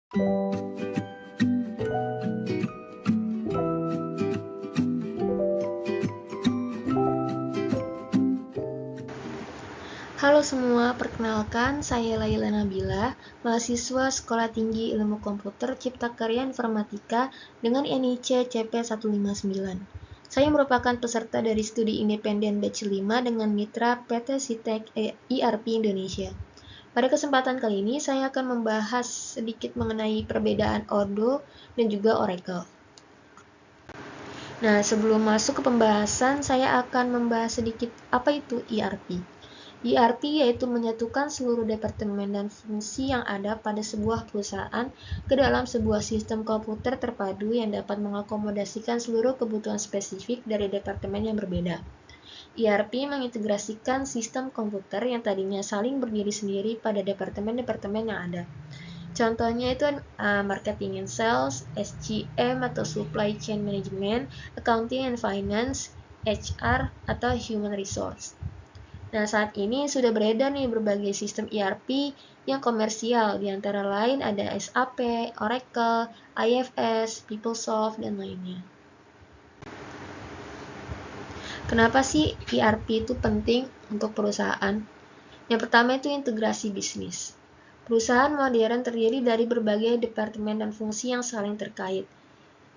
Halo semua, perkenalkan saya Laila Nabila, mahasiswa Sekolah Tinggi Ilmu Komputer Cipta Karya Informatika dengan NIC CP159. Saya merupakan peserta dari studi independen batch 5 dengan mitra PT Sitek ERP Indonesia. Pada kesempatan kali ini saya akan membahas sedikit mengenai perbedaan Odoo dan juga Oracle. Nah, sebelum masuk ke pembahasan, saya akan membahas sedikit apa itu ERP. ERP yaitu menyatukan seluruh departemen dan fungsi yang ada pada sebuah perusahaan ke dalam sebuah sistem komputer terpadu yang dapat mengakomodasikan seluruh kebutuhan spesifik dari departemen yang berbeda. ERP mengintegrasikan sistem komputer yang tadinya saling berdiri sendiri pada departemen-departemen yang ada. Contohnya itu marketing and sales, SCM atau supply chain management, accounting and finance, HR atau human resource. Nah, saat ini sudah beredar nih berbagai sistem ERP yang komersial, di antara lain ada SAP, Oracle, IFS, PeopleSoft, dan lainnya. Kenapa sih ERP itu penting untuk perusahaan? Yang pertama itu integrasi bisnis. Perusahaan modern terdiri dari berbagai departemen dan fungsi yang saling terkait.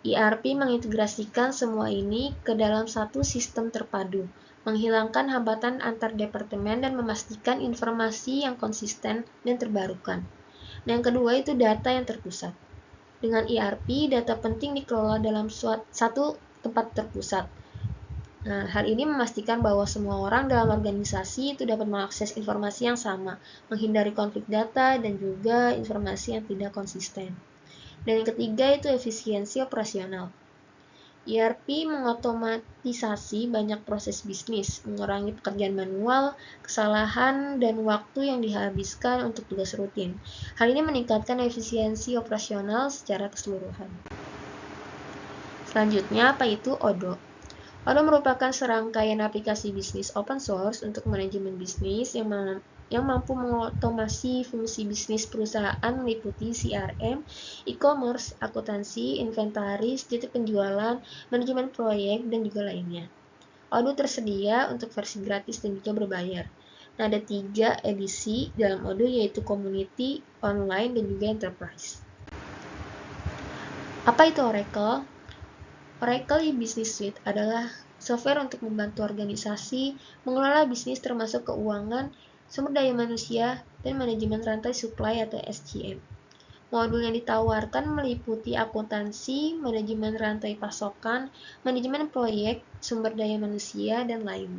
ERP mengintegrasikan semua ini ke dalam satu sistem terpadu, menghilangkan hambatan antar departemen dan memastikan informasi yang konsisten dan terbarukan. Dan yang kedua itu data yang terpusat. Dengan ERP, data penting dikelola dalam satu tempat terpusat. Nah, hal ini memastikan bahwa semua orang dalam organisasi itu dapat mengakses informasi yang sama, menghindari konflik data dan juga informasi yang tidak konsisten. Dan yang ketiga itu efisiensi operasional. ERP mengotomatisasi banyak proses bisnis, mengurangi pekerjaan manual, kesalahan, dan waktu yang dihabiskan untuk tugas rutin. Hal ini meningkatkan efisiensi operasional secara keseluruhan. Selanjutnya, apa itu Odoo? Odoo merupakan serangkaian aplikasi bisnis open source untuk manajemen bisnis yang mampu mengotomasi fungsi bisnis perusahaan meliputi CRM, e-commerce, akuntansi, inventaris, titik penjualan, manajemen proyek, dan juga lainnya. Odoo tersedia untuk versi gratis dan juga berbayar. Nah, ada 3 edisi dalam Odoo yaitu Community, Online, dan juga Enterprise. Apa itu Oracle? Oracle e-Business Suite adalah software untuk membantu organisasi mengelola bisnis termasuk keuangan, sumber daya manusia, dan manajemen rantai supply atau SCM. Modul yang ditawarkan meliputi akuntansi, manajemen rantai pasokan, manajemen proyek, sumber daya manusia, dan lain.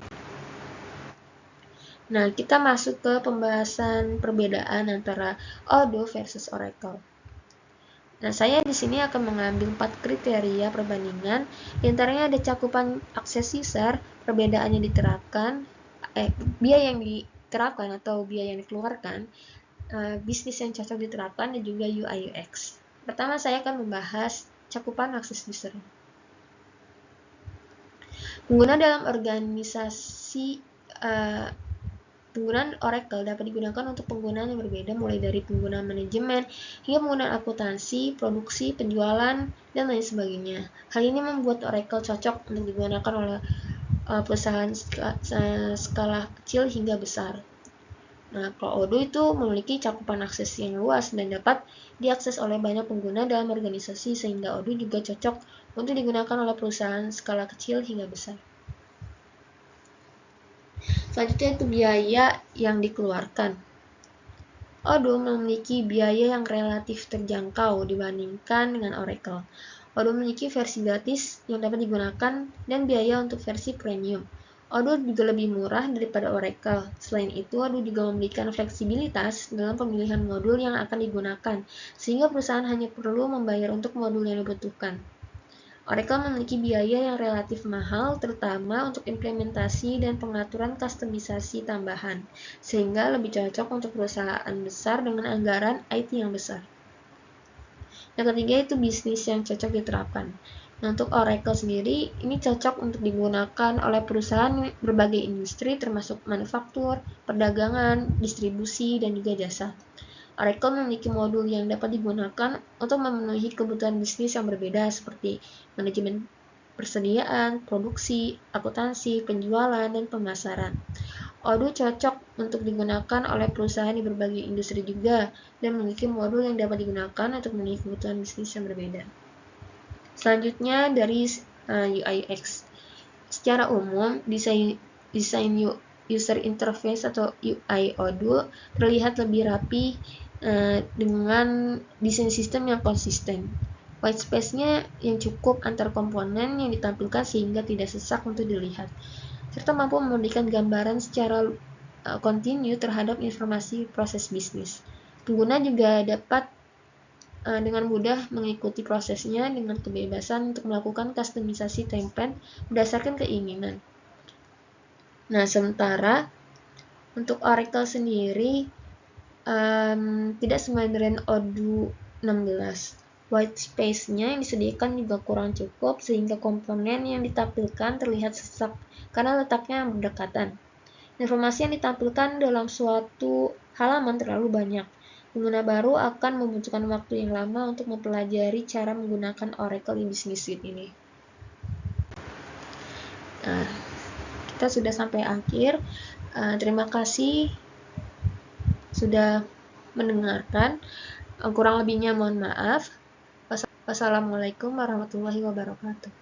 Nah, kita masuk ke pembahasan perbedaan antara Odoo versus Oracle. Nah, saya di sini akan mengambil 4 kriteria perbandingan. Di antaranya ada cakupan akses user, perbedaan yang diterapkan, biaya yang diterapkan atau biaya yang dikeluarkan, bisnis yang cocok diterapkan, dan juga UI UX. Pertama, saya akan membahas cakupan akses user. Pengguna dalam organisasi penggunaan Oracle dapat digunakan untuk penggunaan yang berbeda, mulai dari penggunaan manajemen hingga penggunaan akuntansi, produksi, penjualan, dan lain sebagainya. Hal ini membuat Oracle cocok untuk digunakan oleh perusahaan skala kecil hingga besar. Nah, kalau Odoo itu memiliki cakupan akses yang luas dan dapat diakses oleh banyak pengguna dalam organisasi, sehingga Odoo juga cocok untuk digunakan oleh perusahaan skala kecil hingga besar. Selanjutnya itu biaya yang dikeluarkan. Odoo memiliki biaya yang relatif terjangkau dibandingkan dengan Oracle. Odoo memiliki versi gratis yang dapat digunakan dan biaya untuk versi premium. Odoo juga lebih murah daripada Oracle. Selain itu, Odoo juga memberikan fleksibilitas dalam pemilihan modul yang akan digunakan, sehingga perusahaan hanya perlu membayar untuk modul yang dibutuhkan. Oracle memiliki biaya yang relatif mahal, terutama untuk implementasi dan pengaturan kustomisasi tambahan, sehingga lebih cocok untuk perusahaan besar dengan anggaran IT yang besar. Yang ketiga itu bisnis yang cocok diterapkan. Nah, untuk Oracle sendiri, ini cocok untuk digunakan oleh perusahaan berbagai industri termasuk manufaktur, perdagangan, distribusi, dan juga jasa. Oracle memiliki modul yang dapat digunakan untuk memenuhi kebutuhan bisnis yang berbeda seperti manajemen persediaan, produksi, akuntansi, penjualan, dan pemasaran. Odoo cocok untuk digunakan oleh perusahaan di berbagai industri juga dan memiliki modul yang dapat digunakan untuk memenuhi kebutuhan bisnis yang berbeda. Selanjutnya dari UI/UX. Secara umum, desain user interface atau UI Odoo terlihat lebih rapi dengan desain sistem yang konsisten. White space-nya yang cukup antar komponen yang ditampilkan sehingga tidak sesak untuk dilihat, serta mampu memberikan gambaran secara kontinu terhadap informasi proses bisnis. Pengguna juga dapat dengan mudah mengikuti prosesnya dengan kebebasan untuk melakukan kustomisasi template berdasarkan keinginan. Nah, sementara untuk Oracle sendiri tidak semodern Odoo 16. White space-nya yang disediakan juga kurang cukup sehingga komponen yang ditampilkan terlihat sesak karena letaknya berdekatan. Informasi yang ditampilkan dalam suatu halaman terlalu banyak. Pengguna baru akan membutuhkan waktu yang lama untuk mempelajari cara menggunakan Oracle Business Suite ini. Nah, kita sudah sampai akhir. Terima kasih sudah mendengarkan. Kurang lebihnya mohon maaf. Wassalamualaikum warahmatullahi wabarakatuh.